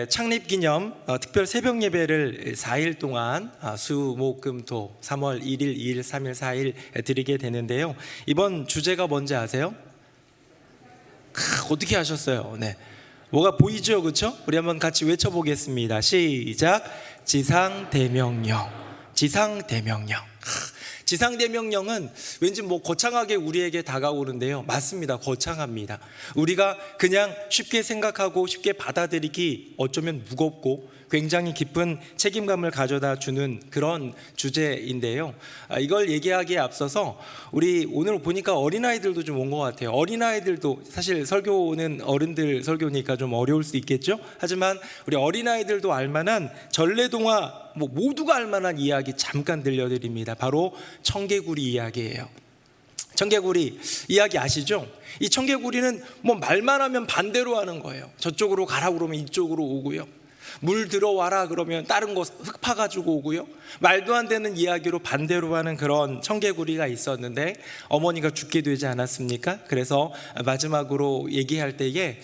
창립기념 특별 새벽 예배를 4일 동안 수, 목, 금, 토 3월 1일, 2일, 3일, 4일 드리게 되는데요. 이번 주제가 뭔지 아세요? 어떻게 하셨어요? 네, 뭐가 보이죠, 그렇죠? 우리 한번 같이 외쳐보겠습니다. 시작. 지상대명령. 지상대명령. 지상대명령은 왠지 거창하게 우리에게 다가오는데요, 맞습니다. 거창합니다. 우리가 그냥 쉽게 생각하고 쉽게 받아들이기 어쩌면 무겁고 굉장히 깊은 책임감을 가져다 주는 그런 주제인데요, 이걸 얘기하기에 앞서서 우리 오늘 보니까 어린아이들도 좀 온 것 같아요. 어린아이들도 사실 설교는 어른들 설교니까 좀 어려울 수 있겠죠. 하지만 우리 어린아이들도 알만한 전래동화, 모두가 알만한 이야기 잠깐 들려드립니다. 바로 청개구리 이야기예요. 청개구리 이야기 아시죠? 이 청개구리는 말만 하면 반대로 하는 거예요. 저쪽으로 가라 그러면 이쪽으로 오고요, 물 들어와라 그러면 다른 거 흙 파가지고 오고요, 말도 안 되는 이야기로 반대로 하는 그런 청개구리가 있었는데 어머니가 죽게 되지 않았습니까? 그래서 마지막으로 얘기할 때에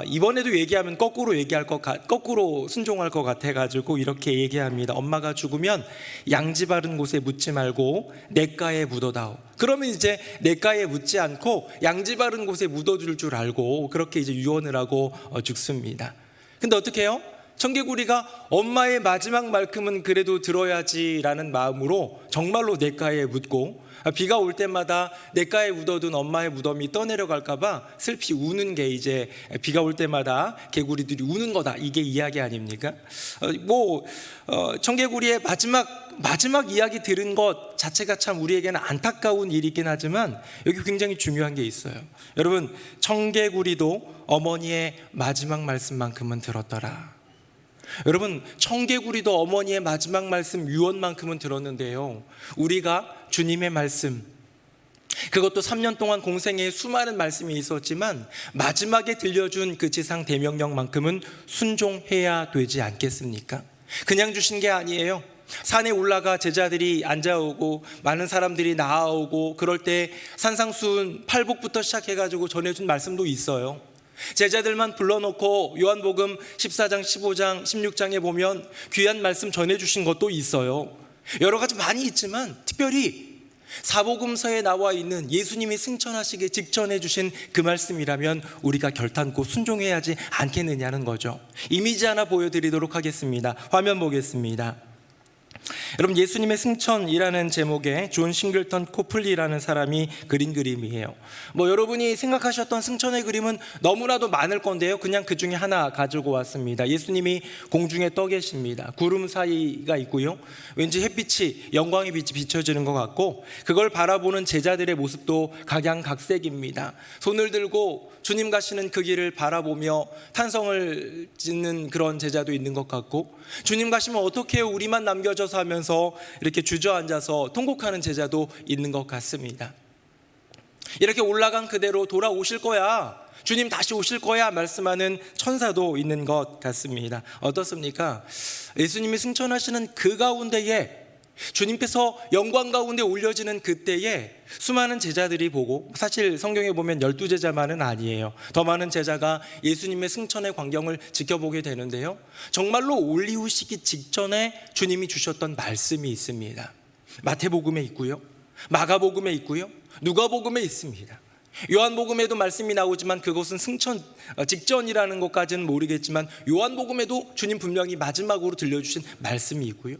이번에도 얘기하면 거꾸로 순종할 것 같아가지고 이렇게 얘기합니다. 엄마가 죽으면 양지 바른 곳에 묻지 말고 냇가에 묻어다오. 그러면 이제 냇가에 묻지 않고 양지 바른 곳에 묻어줄 줄 알고 그렇게 이제 유언을 하고 죽습니다. 근데 어떻게 해요? 청개구리가 엄마의 마지막 말씀은 그래도 들어야지라는 마음으로 정말로 냇가에 묻고, 비가 올 때마다 냇가에 묻어둔 엄마의 무덤이 떠내려갈까봐 슬피 우는 게 이제 비가 올 때마다 개구리들이 우는 거다, 이게 이야기 아닙니까? 청개구리의 마지막 이야기 들은 것 자체가 참 우리에게는 안타까운 일이긴 하지만 여기 굉장히 중요한 게 있어요. 여러분, 청개구리도 어머니의 마지막 말씀만큼은 들었더라. 여러분, 청개구리도 어머니의 마지막 말씀 유언만큼은 들었는데요, 우리가 주님의 말씀, 그것도 3년 동안 공생에 수많은 말씀이 있었지만 마지막에 들려준 그 지상 대명령만큼은 순종해야 되지 않겠습니까? 그냥 주신 게 아니에요. 산에 올라가 제자들이 앉아오고 많은 사람들이 나아오고 그럴 때 산상수훈 팔복부터 시작해가지고 전해준 말씀도 있어요. 제자들만 불러놓고 요한복음 14장, 15장, 16장에 보면 귀한 말씀 전해주신 것도 있어요. 여러 가지 많이 있지만 특별히 사복음서에 나와 있는 예수님이 승천하시기 직전에 주신 그 말씀이라면 우리가 결단코 순종해야 하지 않겠느냐는 거죠. 이미지 하나 보여드리도록 하겠습니다. 화면 보겠습니다. 여러분, 예수님의 승천이라는 제목의 존 싱글턴 코플리라는 사람이 그린 그림이에요. 여러분이 생각하셨던 승천의 그림은 너무나도 많을 건데요, 그냥 그 중에 하나 가지고 왔습니다. 예수님이 공중에 떠 계십니다. 구름 사이가 있고요, 왠지 햇빛이, 영광의 빛이 비춰지는 것 같고 그걸 바라보는 제자들의 모습도 각양각색입니다. 손을 들고 주님 가시는 그 길을 바라보며 탄성을 짓는 그런 제자도 있는 것 같고, 주님 가시면 어떻게 해요, 우리만 남겨져서 하면서 이렇게 주저앉아서 통곡하는 제자도 있는 것 같습니다. 이렇게 올라간 그대로 돌아오실 거야, 주님 다시 오실 거야 말씀하는 천사도 있는 것 같습니다. 어떻습니까? 예수님이 승천하시는 그 가운데에, 주님께서 영광 가운데 올려지는 그때에 수많은 제자들이 보고, 사실 성경에 보면 12제자만은 아니에요. 더 많은 제자가 예수님의 승천의 광경을 지켜보게 되는데요, 정말로 올리우시기 직전에 주님이 주셨던 말씀이 있습니다. 마태복음에 있고요, 마가복음에 있고요, 누가복음에 있습니다. 요한복음에도 말씀이 나오지만 그것은 승천 직전이라는 것까지는 모르겠지만 요한복음에도 주님 분명히 마지막으로 들려주신 말씀이 있고요,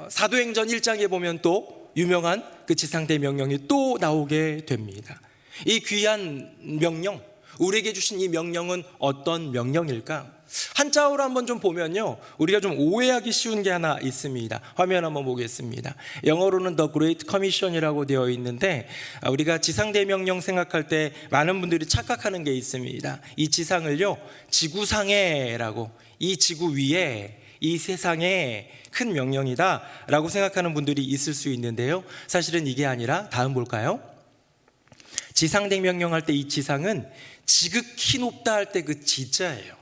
사도행전 1장에 보면 또 유명한 그 지상대명령이 또 나오게 됩니다. 이 귀한 명령, 우리에게 주신 이 명령은 어떤 명령일까? 한자어로 한번 좀 보면요, 우리가 좀 오해하기 쉬운 게 하나 있습니다. 화면 한번 보겠습니다. 영어로는 The Great Commission이라고 되어 있는데, 우리가 지상대명령 생각할 때 많은 분들이 착각하는 게 있습니다. 이 지상을요, 지구상에라고, 이 지구 위에, 이 세상에 큰 명령이다 라고 생각하는 분들이 있을 수 있는데요, 사실은 이게 아니라 다음 볼까요? 지상대명령 할 때 이 지상은 지극히 높다 할 때 그 지자예요.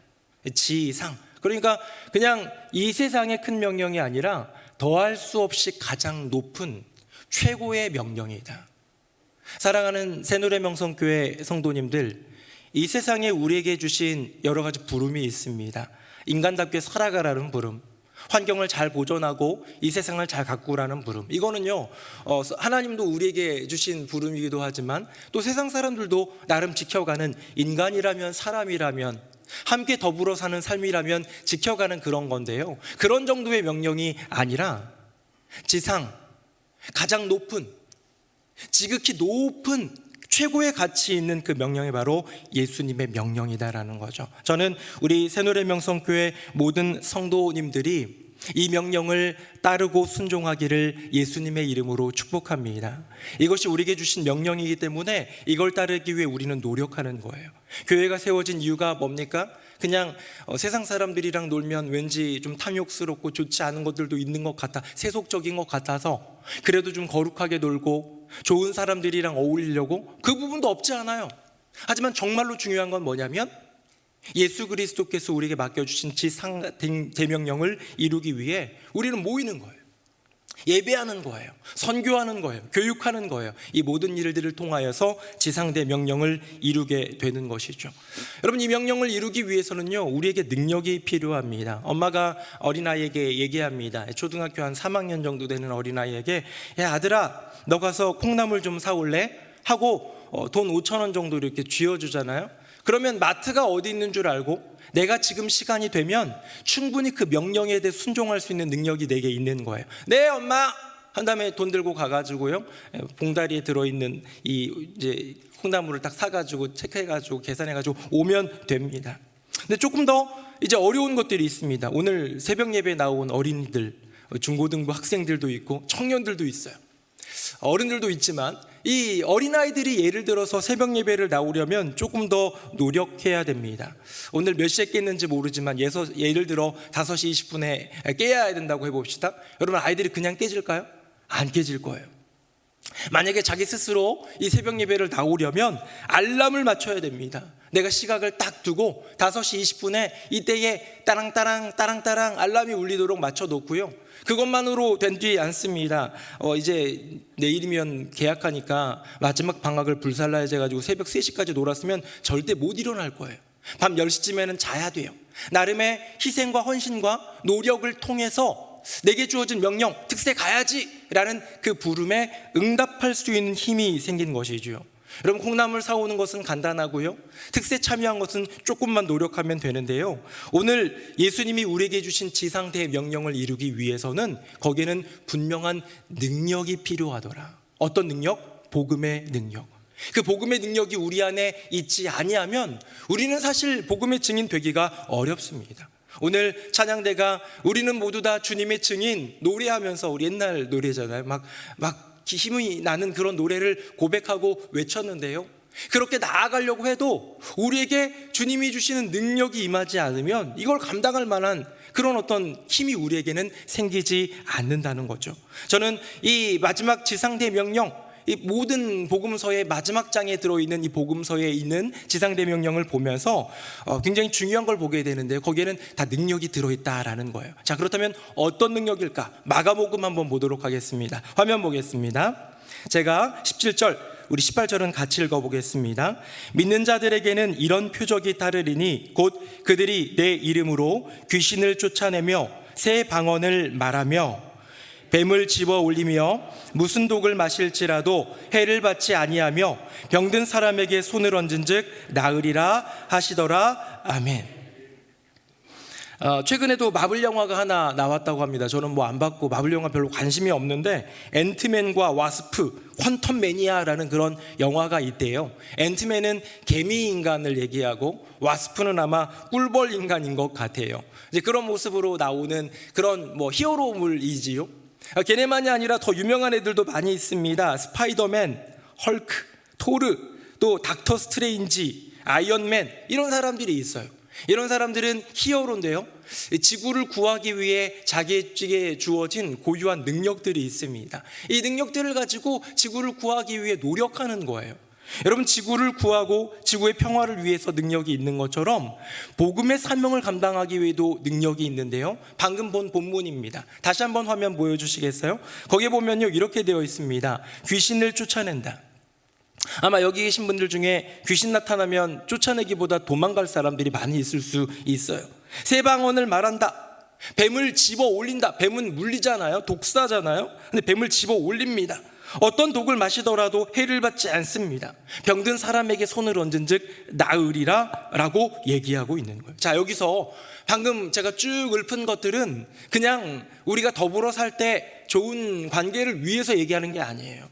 지상. 그러니까 그냥 이 세상의 큰 명령이 아니라 더할 수 없이 가장 높은 최고의 명령이다. 사랑하는 새누리명성교회 성도님들, 이 세상에 우리에게 주신 여러 가지 부름이 있습니다. 인간답게 살아가라는 부름, 환경을 잘 보존하고 이 세상을 잘 가꾸라는 부름. 이거는요, 하나님도 우리에게 주신 부름이기도 하지만 또 세상 사람들도 나름 지켜가는, 인간이라면, 사람이라면, 함께 더불어 사는 삶이라면 지켜가는 그런 건데요, 그런 정도의 명령이 아니라 지상 가장 높은, 지극히 높은 최고의 가치 있는 그 명령이 바로 예수님의 명령이다라는 거죠. 저는 우리 새노래명성교회 모든 성도님들이 이 명령을 따르고 순종하기를 예수님의 이름으로 축복합니다. 이것이 우리에게 주신 명령이기 때문에 이걸 따르기 위해 우리는 노력하는 거예요. 교회가 세워진 이유가 뭡니까? 그냥 세상 사람들이랑 놀면 왠지 좀 탐욕스럽고 좋지 않은 것들도 있는 것 같아, 세속적인 것 같아서 그래도 좀 거룩하게 놀고 좋은 사람들이랑 어울리려고, 그 부분도 없지 않아요. 하지만 정말로 중요한 건 뭐냐면 예수 그리스도께서 우리에게 맡겨주신 지상 대명령을 이루기 위해 우리는 모이는 거예요. 예배하는 거예요. 선교하는 거예요. 교육하는 거예요. 이 모든 일들을 통하여서 지상대 명령을 이루게 되는 것이죠. 여러분, 이 명령을 이루기 위해서는요, 우리에게 능력이 필요합니다. 엄마가 어린아이에게 얘기합니다. 초등학교 한 3학년 정도 되는 어린아이에게, 야 아들아, 너 가서 콩나물 좀 사올래? 하고 돈 5,000원 정도 이렇게 쥐어주잖아요. 그러면 마트가 어디 있는 줄 알고 내가 지금 시간이 되면 충분히 그 명령에 대해 순종할 수 있는 능력이 내게 있는 거예요. 네 엄마! 한 다음에 돈 들고 가가지고요, 봉다리에 들어있는 이 이제 콩나물을 딱 사가지고 체크해가지고 계산해가지고 오면 됩니다. 근데 조금 더 이제 어려운 것들이 있습니다. 오늘 새벽 예배에 나온 어린이들, 중고등부 학생들도 있고 청년들도 있어요. 어른들도 있지만 이 어린아이들이 예를 들어서 새벽 예배를 나오려면 조금 더 노력해야 됩니다. 오늘 몇 시에 깼는지 모르지만 예를 들어 5시 20분에 깨야 된다고 해봅시다. 여러분, 아이들이 그냥 깨질까요? 안 깨질 거예요. 만약에 자기 스스로 이 새벽 예배를 나오려면 알람을 맞춰야 됩니다. 내가 시각을 딱 두고 5시 20분에 이때에 따랑따랑 따랑따랑 알람이 울리도록 맞춰놓고요, 그것만으로 되지 않습니다. 이제 내일이면 개학하니까 마지막 방학을 불살라야지 해가지고 새벽 3시까지 놀았으면 절대 못 일어날 거예요. 밤 10시쯤에는 자야 돼요. 나름의 희생과 헌신과 노력을 통해서 내게 주어진 명령, 특세 가야지 라는 그 부름에 응답할 수 있는 힘이 생긴 것이죠. 여러분, 콩나물 사오는 것은 간단하고요, 특세 참여한 것은 조금만 노력하면 되는데요, 오늘 예수님이 우리에게 주신 지상대 명령을 이루기 위해서는 거기에는 분명한 능력이 필요하더라. 어떤 능력? 복음의 능력. 그 복음의 능력이 우리 안에 있지 아니하면 우리는 사실 복음의 증인 되기가 어렵습니다. 오늘 찬양대가 우리는 모두 다 주님의 증인 노래하면서, 우리 옛날 노래잖아요, 막 힘이 나는 그런 노래를 고백하고 외쳤는데요, 그렇게 나아가려고 해도 우리에게 주님이 주시는 능력이 임하지 않으면 이걸 감당할 만한 그런 어떤 힘이 우리에게는 생기지 않는다는 거죠. 저는 이 마지막 지상대 명령, 이 모든 복음서의 마지막 장에 들어있는 이 복음서에 있는 지상대 명령을 보면서 굉장히 중요한 걸 보게 되는데요, 거기에는 다 능력이 들어있다라는 거예요. 자, 그렇다면 어떤 능력일까? 마가복음 한번 보도록 하겠습니다. 화면 보겠습니다. 제가 17절, 우리 18절은 같이 읽어보겠습니다. 믿는 자들에게는 이런 표적이 따르리니 곧 그들이 내 이름으로 귀신을 쫓아내며 새 방언을 말하며 뱀을 집어 올리며 무슨 독을 마실지라도 해를 받지 아니하며 병든 사람에게 손을 얹은즉 나으리라 하시더라. 아멘. 최근에도 마블 영화가 하나 나왔다고 합니다. 저는 뭐 안 봤고 마블 영화 별로 관심이 없는데, 앤트맨과 와스프, 퀀텀 매니아라는 그런 영화가 있대요. 앤트맨은 개미 인간을 얘기하고 와스프는 아마 꿀벌 인간인 것 같아요. 이제 그런 모습으로 나오는 그런 뭐 히어로물이지요. 걔네만이 아니라 더 유명한 애들도 많이 있습니다. 스파이더맨, 헐크, 토르, 또 닥터 스트레인지, 아이언맨, 이런 사람들이 있어요. 이런 사람들은 히어로인데요, 지구를 구하기 위해 자기에게 주어진 고유한 능력들이 있습니다. 이 능력들을 가지고 지구를 구하기 위해 노력하는 거예요. 여러분, 지구를 구하고 지구의 평화를 위해서 능력이 있는 것처럼 복음의 사명을 감당하기 위해도 능력이 있는데요, 방금 본 본문입니다. 다시 한번 화면 보여주시겠어요? 거기에 보면요, 이렇게 되어 있습니다. 귀신을 쫓아낸다. 아마 여기 계신 분들 중에 귀신 나타나면 쫓아내기보다 도망갈 사람들이 많이 있을 수 있어요. 세 방언을 말한다, 뱀을 집어 올린다. 뱀은 물리잖아요, 독사잖아요. 근데 뱀을 집어 올립니다. 어떤 독을 마시더라도 해를 받지 않습니다. 병든 사람에게 손을 얹은 즉 나으리라 라고 얘기하고 있는 거예요. 자, 여기서 방금 제가 쭉 읊은 것들은 그냥 우리가 더불어 살 때 좋은 관계를 위해서 얘기하는 게 아니에요.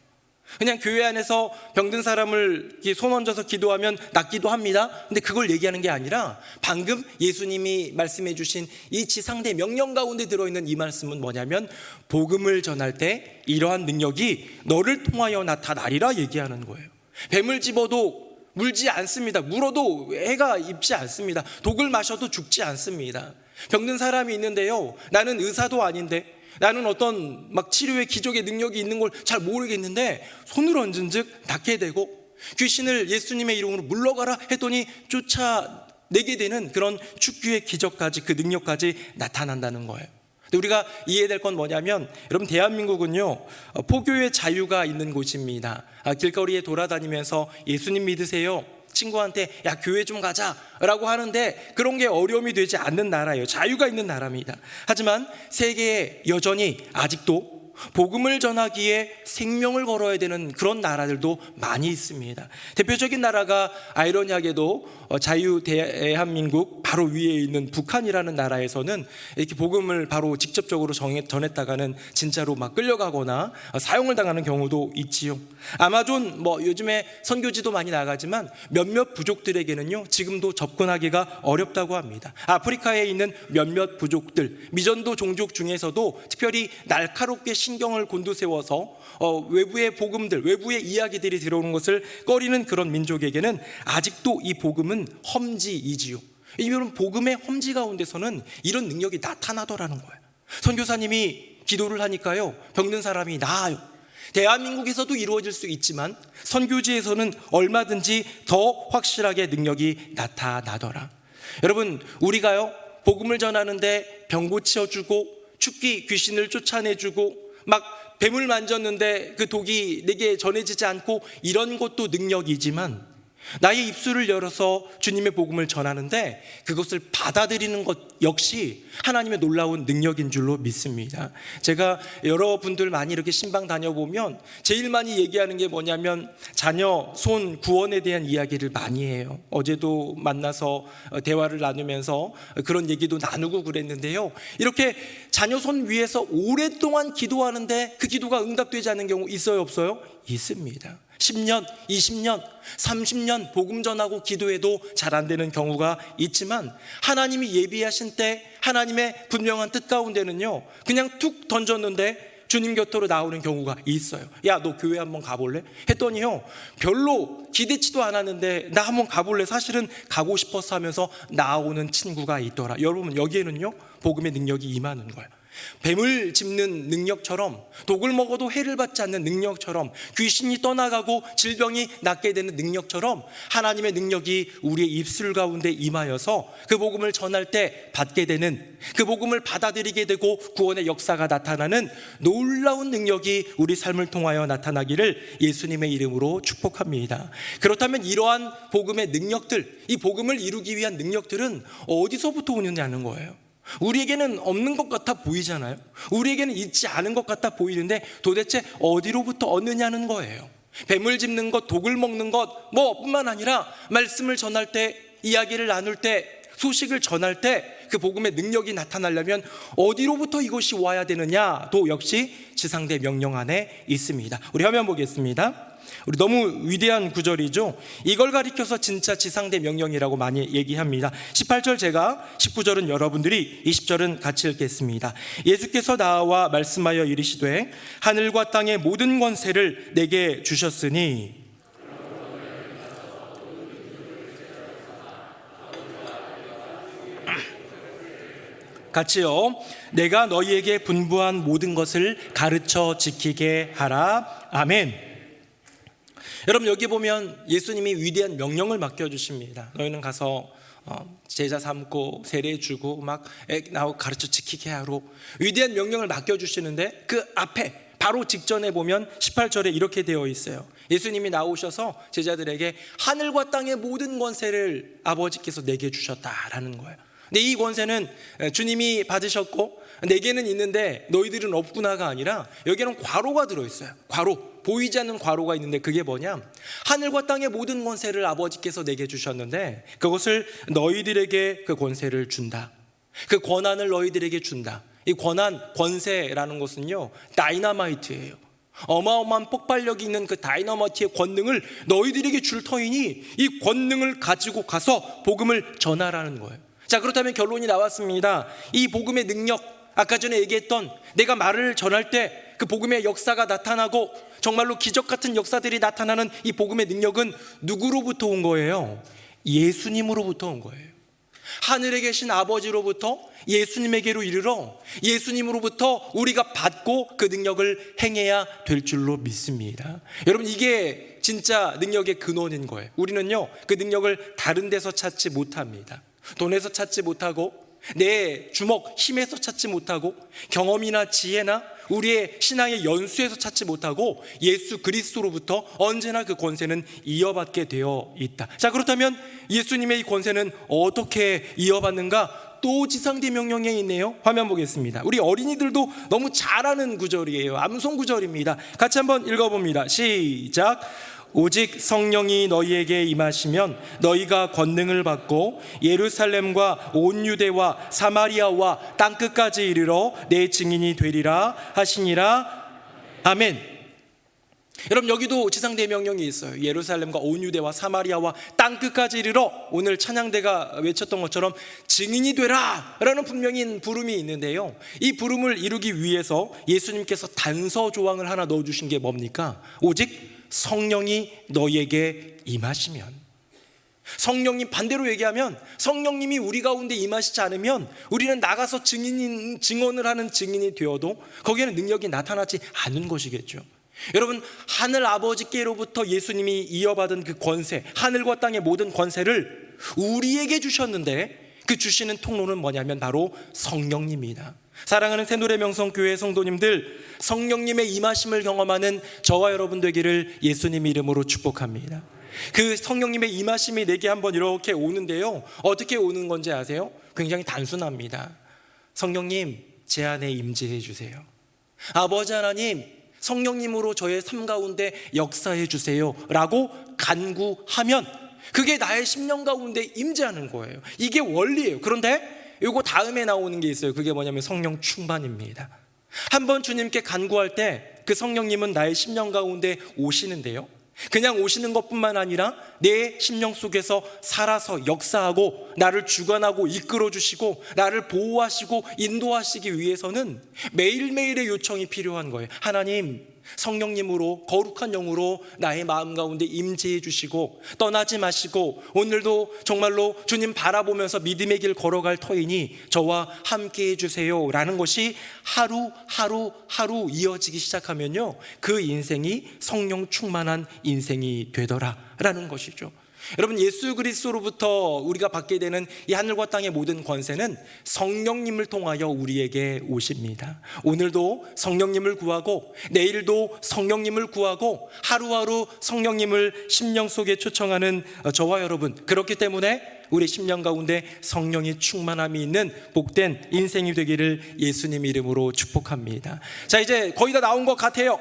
그냥 교회 안에서 병든 사람을 손 얹어서 기도하면 낫기도 합니다. 근데 그걸 얘기하는 게 아니라 방금 예수님이 말씀해 주신 이 지상대 명령 가운데 들어있는 이 말씀은 뭐냐면 복음을 전할 때 이러한 능력이 너를 통하여 나타나리라 얘기하는 거예요. 뱀을 집어도 물지 않습니다. 물어도 해가 입지 않습니다. 독을 마셔도 죽지 않습니다. 병든 사람이 있는데요, 나는 의사도 아닌데, 나는 어떤 막 치료의 기적의 능력이 있는 걸 잘 모르겠는데 손을 얹은 즉 낫게 되고, 귀신을 예수님의 이름으로 물러가라 했더니 쫓아내게 되는 그런 축규의 기적까지, 그 능력까지 나타난다는 거예요. 근데 우리가 이해해야 될 건 뭐냐면, 여러분 대한민국은요 포교의 자유가 있는 곳입니다. 길거리에 돌아다니면서 예수님 믿으세요, 친구한테 야 교회 좀 가자 라고 하는데 그런 게 어려움이 되지 않는 나라예요. 자유가 있는 나라입니다. 하지만 세계에 여전히 아직도 복음을 전하기에 생명을 걸어야 되는 그런 나라들도 많이 있습니다. 대표적인 나라가 아이러니하게도 자유 대한민국 바로 위에 있는 북한이라는 나라에서는 이렇게 복음을 바로 직접적으로 전했다가는 진짜로 막 끌려가거나 사형을 당하는 경우도 있지요. 아마존 요즘에 선교지도 많이 나가지만 몇몇 부족들에게는요 지금도 접근하기가 어렵다고 합니다. 아프리카에 있는 몇몇 부족들, 미전도 종족 중에서도 특별히 날카롭게 신경을 곤두세워서 외부의 복음들, 외부의 이야기들이 들어오는 것을 꺼리는 그런 민족에게는 아직도 이 복음은 험지이지요. 이런 복음의 험지 가운데서는 이런 능력이 나타나더라는 거예요. 선교사님이 기도를 하니까요 병든 사람이 나아요. 대한민국에서도 이루어질 수 있지만 선교지에서는 얼마든지 더 확실하게 능력이 나타나더라. 여러분, 우리가요 복음을 전하는데 병 고쳐주고 축기 귀신을 쫓아내주고 막 뱀을 만졌는데 그 독이 내게 전해지지 않고, 이런 것도 능력이지만 나의 입술을 열어서 주님의 복음을 전하는데 그것을 받아들이는 것 역시 하나님의 놀라운 능력인 줄로 믿습니다. 제가 여러분들 많이 이렇게 신방 다녀보면 제일 많이 얘기하는 게 뭐냐면 자녀 손 구원에 대한 이야기를 많이 해요. 어제도 만나서 대화를 나누면서 그런 얘기도 나누고 그랬는데요, 이렇게 자녀 손 위에서 오랫동안 기도하는데 그 기도가 응답되지 않는 경우 있어요, 없어요? 있습니다. 10년, 20년, 30년 복음 전하고 기도해도 잘 안 되는 경우가 있지만 하나님이 예비하신 때 하나님의 분명한 뜻 가운데는요 그냥 툭 던졌는데 주님 곁으로 나오는 경우가 있어요. 야, 너 교회 한번 가볼래? 했더니요 별로 기대치도 않았는데 나 한번 가볼래? 사실은 가고 싶어서 하면서 나오는 친구가 있더라. 여러분, 여기에는요 복음의 능력이 임하는 거예요. 뱀을 짚는 능력처럼, 독을 먹어도 해를 받지 않는 능력처럼, 귀신이 떠나가고 질병이 낫게 되는 능력처럼 하나님의 능력이 우리의 입술 가운데 임하여서 그 복음을 전할 때 받게 되는, 그 복음을 받아들이게 되고 구원의 역사가 나타나는 놀라운 능력이 우리 삶을 통하여 나타나기를 예수님의 이름으로 축복합니다. 그렇다면 이러한 복음의 능력들, 이 복음을 이루기 위한 능력들은 어디서부터 오느냐는 거예요. 우리에게는 없는 것 같아 보이잖아요. 우리에게는 있지 않은 것 같아 보이는데 도대체 어디로부터 얻느냐는 거예요. 뱀을 짚는 것, 독을 먹는 것 뿐만 아니라 말씀을 전할 때, 이야기를 나눌 때, 소식을 전할 때 그 복음의 능력이 나타나려면 어디로부터 이것이 와야 되느냐도 역시 지상대 명령 안에 있습니다. 우리 화면 보겠습니다. 우리 너무 위대한 구절이죠. 이걸 가리켜서 진짜 지상대 명령이라고 많이 얘기합니다. 18절 제가, 19절은 여러분들이, 20절은 같이 읽겠습니다. 예수께서 나와 말씀하여 이르시되 하늘과 땅의 모든 권세를 내게 주셨으니. 같이요. 내가 너희에게 분부한 모든 것을 가르쳐 지키게 하라. 아멘. 여러분, 여기 보면 예수님이 위대한 명령을 맡겨주십니다. 너희는 가서 제자 삼고 세례주고 막 나하고 가르쳐 지키게 하로 위대한 명령을 맡겨주시는데 그 앞에 바로 직전에 보면 18절에 이렇게 되어 있어요. 예수님이 나오셔서 제자들에게 하늘과 땅의 모든 권세를 아버지께서 내게 주셨다라는 거예요. 근데 이 권세는 주님이 받으셨고 내게는 있는데 너희들은 없구나가 아니라 여기에는 괄호가 들어있어요. 괄호, 보이지 않는 괄호가 있는데 그게 뭐냐, 하늘과 땅의 모든 권세를 아버지께서 내게 주셨는데 그것을 너희들에게 그 권세를 준다, 그 권한을 너희들에게 준다. 이 권한, 권세라는 것은요 다이너마이트예요. 어마어마한 폭발력이 있는 그 다이너마이트의 권능을 너희들에게 줄 터이니 이 권능을 가지고 가서 복음을 전하라는 거예요. 자, 그렇다면 결론이 나왔습니다. 이 복음의 능력, 아까 전에 얘기했던 내가 말을 전할 때 그 복음의 역사가 나타나고 정말로 기적 같은 역사들이 나타나는 이 복음의 능력은 누구로부터 온 거예요? 예수님으로부터 온 거예요. 하늘에 계신 아버지로부터 예수님에게로 이르러 예수님으로부터 우리가 받고 그 능력을 행해야 될 줄로 믿습니다. 여러분, 이게 진짜 능력의 근원인 거예요. 우리는요 그 능력을 다른 데서 찾지 못합니다. 돈에서 찾지 못하고 내 주먹 힘에서 찾지 못하고 경험이나 지혜나 우리의 신앙의 연수에서 찾지 못하고 예수 그리스도로부터 언제나 그 권세는 이어받게 되어 있다. 자, 그렇다면 예수님의 이 권세는 어떻게 이어받는가? 또 지상대명령에 있네요. 화면 보겠습니다. 우리 어린이들도 너무 잘 아는 구절이에요. 암송 구절입니다. 같이 한번 읽어봅니다. 시작. 오직 성령이 너희에게 임하시면 너희가 권능을 받고 예루살렘과 온 유대와 사마리아와 땅끝까지 이르러 내 증인이 되리라 하시니라. 아멘. 여러분, 여기도 지상대명령이 있어요. 예루살렘과 온 유대와 사마리아와 땅끝까지 이르러, 오늘 찬양대가 외쳤던 것처럼 증인이 되라 라는 분명히 부름이 있는데요, 이 부름을 이루기 위해서 예수님께서 단서 조항을 하나 넣어주신 게 뭡니까? 오직 성령이 너희에게 임하시면. 성령님, 반대로 얘기하면 성령님이 우리 가운데 임하시지 않으면 우리는 나가서 증언을 하는 증인이 되어도 거기에는 능력이 나타나지 않는 것이겠죠. 여러분, 하늘 아버지께로부터 예수님이 이어받은 그 권세, 하늘과 땅의 모든 권세를 우리에게 주셨는데 그 주시는 통로는 뭐냐면 바로 성령님이다. 사랑하는 새노래명성교회 성도님들, 성령님의 임하심을 경험하는 저와 여러분 되기를 예수님 이름으로 축복합니다. 그 성령님의 임하심이 내게 한번 이렇게 오는데요, 어떻게 오는 건지 아세요? 굉장히 단순합니다. 성령님, 제 안에 임재해 주세요. 아버지 하나님, 성령님으로 저의 삶 가운데 역사해 주세요 라고 간구하면 그게 나의 심령 가운데 임재하는 거예요. 이게 원리예요. 그런데 요거 다음에 나오는 게 있어요. 그게 뭐냐면 성령 충만입니다. 한번 주님께 간구할 때 그 성령님은 나의 심령 가운데 오시는데요, 그냥 오시는 것뿐만 아니라 내 심령 속에서 살아서 역사하고 나를 주관하고 이끌어 주시고 나를 보호하시고 인도하시기 위해서는 매일매일의 요청이 필요한 거예요. 하나님, 성령님으로, 거룩한 영으로 나의 마음 가운데 임재해 주시고 떠나지 마시고 오늘도 정말로 주님 바라보면서 믿음의 길 걸어갈 터이니 저와 함께 해주세요 라는 것이 하루 이어지기 시작하면요, 그 인생이 성령 충만한 인생이 되더라 라는 것이죠. 여러분, 예수 그리스도로부터 우리가 받게 되는 이 하늘과 땅의 모든 권세는 성령님을 통하여 우리에게 오십니다. 오늘도 성령님을 구하고 내일도 성령님을 구하고 하루하루 성령님을 심령 속에 초청하는 저와 여러분, 그렇기 때문에 우리 심령 가운데 성령의 충만함이 있는 복된 인생이 되기를 예수님 이름으로 축복합니다. 자, 이제 거의 다 나온 것 같아요.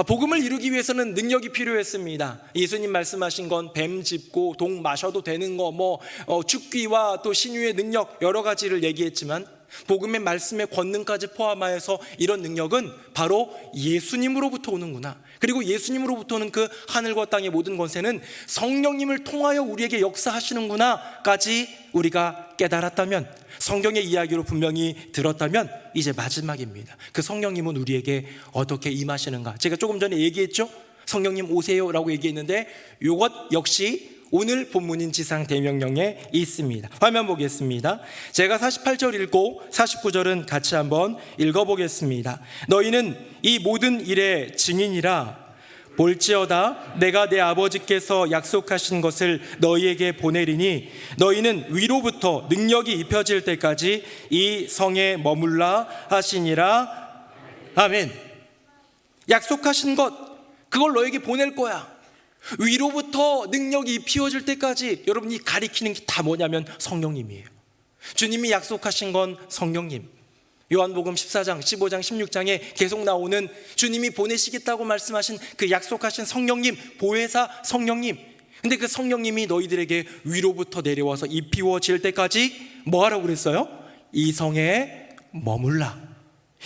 복음을 이루기 위해서는 능력이 필요했습니다. 예수님 말씀하신 건 뱀 짚고 독 마셔도 되는 거, 죽귀와 또 신유의 능력 여러 가지를 얘기했지만 복음의 말씀의 권능까지 포함하여서 이런 능력은 바로 예수님으로부터 오는구나. 그리고 예수님으로부터는 그 하늘과 땅의 모든 권세는 성령님을 통하여 우리에게 역사하시는구나까지 우리가 깨달았다면, 성경의 이야기로 분명히 들었다면 이제 마지막입니다. 그 성령님은 우리에게 어떻게 임하시는가? 제가 조금 전에 얘기했죠? 성령님 오세요 라고 얘기했는데 이것 역시 오늘 본문인 지상대명령에 있습니다. 화면 보겠습니다. 제가 48절 읽고 49절은 같이 한번 읽어보겠습니다. 너희는 이 모든 일의 증인이라. 볼지어다 내가 내 아버지께서 약속하신 것을 너희에게 보내리니 너희는 위로부터 능력이 입혀질 때까지 이 성에 머물라 하시니라. 아멘. 약속하신 것, 그걸 너에게 보낼 거야. 위로부터 능력이 입히어질 때까지 여러분이 가리키는 게 다 뭐냐면 성령님이에요. 주님이 약속하신 건 성령님. 요한복음 14장, 15장, 16장에 계속 나오는 주님이 보내시겠다고 말씀하신 그 약속하신 성령님, 보혜사 성령님. 근데 그 성령님이 너희들에게 위로부터 내려와서 입히어질 때까지 뭐 하라고 그랬어요? 이 성에 머물라.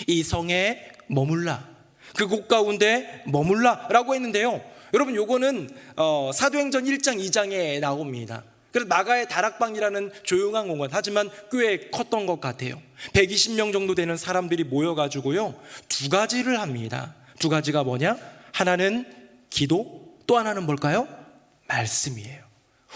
이 성에 머물라. 그곳 가운데 머물라 라고 했는데요, 여러분 요거는 사도행전 1장 2장에 나옵니다. 그래서 마가의 다락방이라는 조용한 공간, 하지만 꽤 컸던 것 같아요. 120명 정도 되는 사람들이 모여가지고요, 두 가지를 합니다. 두 가지가 뭐냐? 하나는 기도, 또 하나는 뭘까요? 말씀이에요.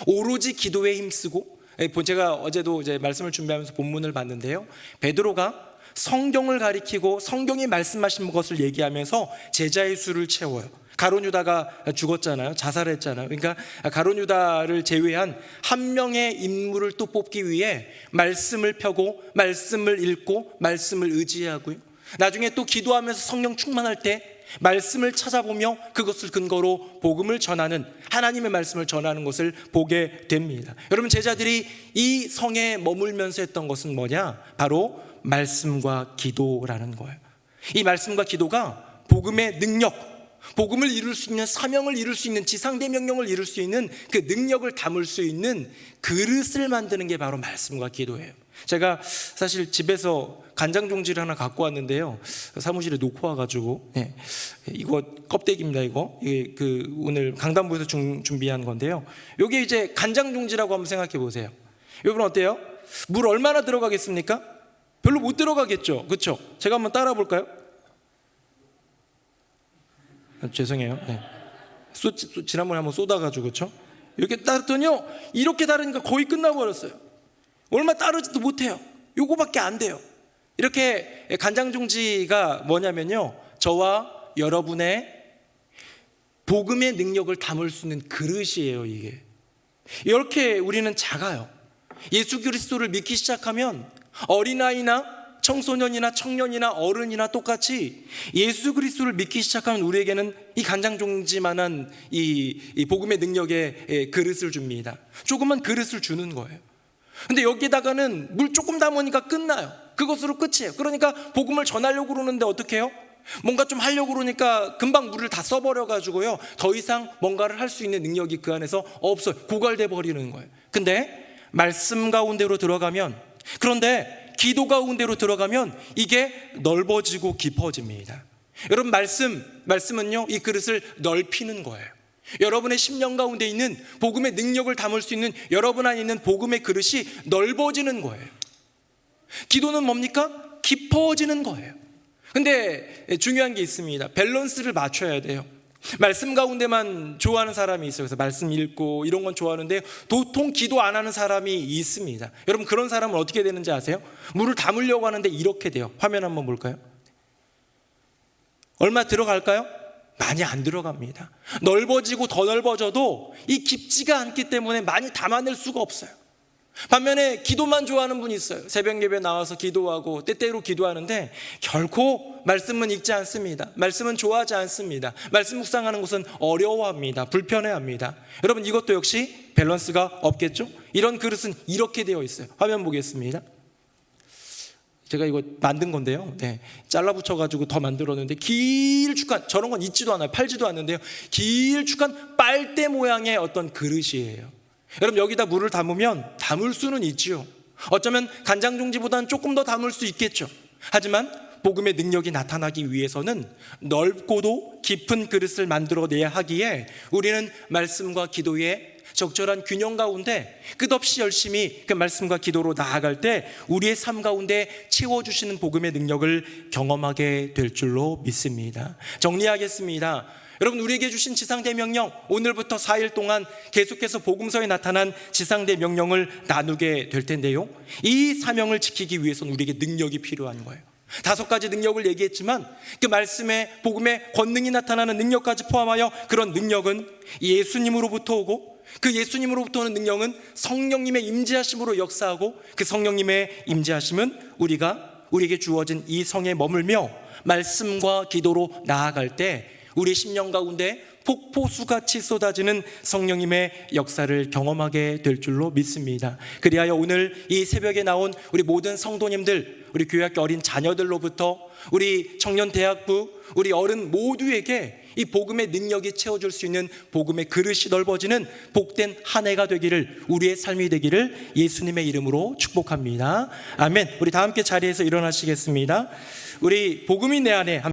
오로지 기도에 힘쓰고, 제가 어제도 이제 말씀을 준비하면서 본문을 봤는데요, 베드로가 성경을 가리키고 성경이 말씀하신 것을 얘기하면서 제자의 수를 채워요. 가룟 유다가 죽었잖아요. 자살했잖아요. 그러니까 가룟 유다를 제외한 한 명의 인물을 또 뽑기 위해 말씀을 펴고 말씀을 읽고 말씀을 의지하고요, 나중에 또 기도하면서 성령 충만할 때 말씀을 찾아보며 그것을 근거로 복음을 전하는, 하나님의 말씀을 전하는 것을 보게 됩니다. 여러분, 제자들이 이 성에 머물면서 했던 것은 뭐냐? 바로 말씀과 기도라는 거예요. 이 말씀과 기도가 복음의 능력, 복음을 이룰 수 있는, 사명을 이룰 수 있는, 지상대 명령을 이룰 수 있는 그 능력을 담을 수 있는 그릇을 만드는 게 바로 말씀과 기도예요. 제가 사실 집에서 간장 종지를 하나 갖고 왔는데요, 사무실에 놓고 와가지고, 이거 껍데기입니다. 이거 오늘 강단부에서 준비한 건데요, 이게 이제 간장 종지라고 한번 생각해 보세요. 여러분 어때요? 물 얼마나 들어가겠습니까? 별로 못 들어가겠죠, 그렇죠? 제가 한번 따라 볼까요? 죄송해요. 지난번에 한번 쏟아가지고, 그렇죠? 이렇게 따르더니요, 이렇게 따르니까 거의 끝나버렸어요. 얼마 따르지도 못해요. 요거밖에 안 돼요. 이렇게 간장종지가 뭐냐면요, 저와 여러분의 복음의 능력을 담을 수 있는 그릇이에요. 이게 이렇게 우리는 작아요. 예수 그리스도를 믿기 시작하면 어린아이나 청소년이나 청년이나 어른이나 똑같이 예수 그리스도를 믿기 시작하면 우리에게는 이 간장종지만한 이 복음의 능력의 그릇을 줍니다. 조그만 그릇을 주는 거예요. 근데 여기다가는 물 조금 담으니까 끝나요. 그것으로 끝이에요. 그러니까 복음을 전하려고 그러는데 어떻게 해요? 뭔가 좀 하려고 그러니까 금방 물을 다 써버려가지고요, 더 이상 뭔가를 할 수 있는 능력이 그 안에서 없어요. 고갈돼 버리는 거예요. 근데 말씀 가운데로 들어가면, 그런데 기도 가운데로 들어가면 이게 넓어지고 깊어집니다. 여러분, 말씀은요, 이 그릇을 넓히는 거예요. 여러분의 심령 가운데 있는 복음의 능력을 담을 수 있는, 여러분 안에 있는 복음의 그릇이 넓어지는 거예요. 기도는 뭡니까? 깊어지는 거예요. 근데 중요한 게 있습니다. 밸런스를 맞춰야 돼요. 말씀 가운데만 좋아하는 사람이 있어요. 그래서 말씀 읽고 이런 건 좋아하는데 도통 기도 안 하는 사람이 있습니다. 여러분, 그런 사람은 어떻게 되는지 아세요? 물을 담으려고 하는데 이렇게 돼요. 화면 한번 볼까요? 얼마 들어갈까요? 많이 안 들어갑니다. 넓어지고 더 넓어져도 이 깊지가 않기 때문에 많이 담아낼 수가 없어요. 반면에 기도만 좋아하는 분이 있어요. 새벽 예배 나와서 기도하고 때때로 기도하는데 결코 말씀은 읽지 않습니다. 말씀은 좋아하지 않습니다. 말씀 묵상하는 것은 어려워합니다. 불편해합니다. 여러분, 이것도 역시 밸런스가 없겠죠? 이런 그릇은 이렇게 되어 있어요. 화면 보겠습니다. 제가 이거 만든 건데요, 잘라 붙여가지고 더 만들었는데, 길쭉한, 저런 건 있지도 않아요. 팔지도 않는데요, 길쭉한 빨대 모양의 어떤 그릇이에요. 여러분, 여기다 물을 담으면 담을 수는 있지요. 어쩌면 간장종지보다는 조금 더 담을 수 있겠죠. 하지만 복음의 능력이 나타나기 위해서는 넓고도 깊은 그릇을 만들어내야 하기에 우리는 말씀과 기도의 적절한 균형 가운데 끝없이 열심히 그 말씀과 기도로 나아갈 때 우리의 삶 가운데 채워주시는 복음의 능력을 경험하게 될 줄로 믿습니다. 정리하겠습니다. 여러분, 우리에게 주신 지상대 명령, 오늘부터 4일 동안 계속해서 복음서에 나타난 지상대 명령을 나누게 될 텐데요, 이 사명을 지키기 위해서는 우리에게 능력이 필요한 거예요. 5가지 능력을 얘기했지만 그 말씀에, 복음에 권능이 나타나는 능력까지 포함하여, 그런 능력은 예수님으로부터 오고, 그 예수님으로부터 오는 능력은 성령님의 임재하심으로 역사하고, 그 성령님의 임재하심은 우리에게 주어진 이 성에 머물며 말씀과 기도로 나아갈 때 우리 심령 가운데 폭포수같이 쏟아지는 성령님의 역사를 경험하게 될 줄로 믿습니다. 그리하여 오늘 이 새벽에 나온 우리 모든 성도님들, 우리 교회학교 어린 자녀들로부터 우리 청년대학부, 우리 어른 모두에게 이 복음의 능력이 채워줄 수 있는 복음의 그릇이 넓어지는 복된 한 해가 되기를, 우리의 삶이 되기를 예수님의 이름으로 축복합니다. 아멘. 우리 다 함께 자리에서 일어나시겠습니다. 우리 복음이 내 안에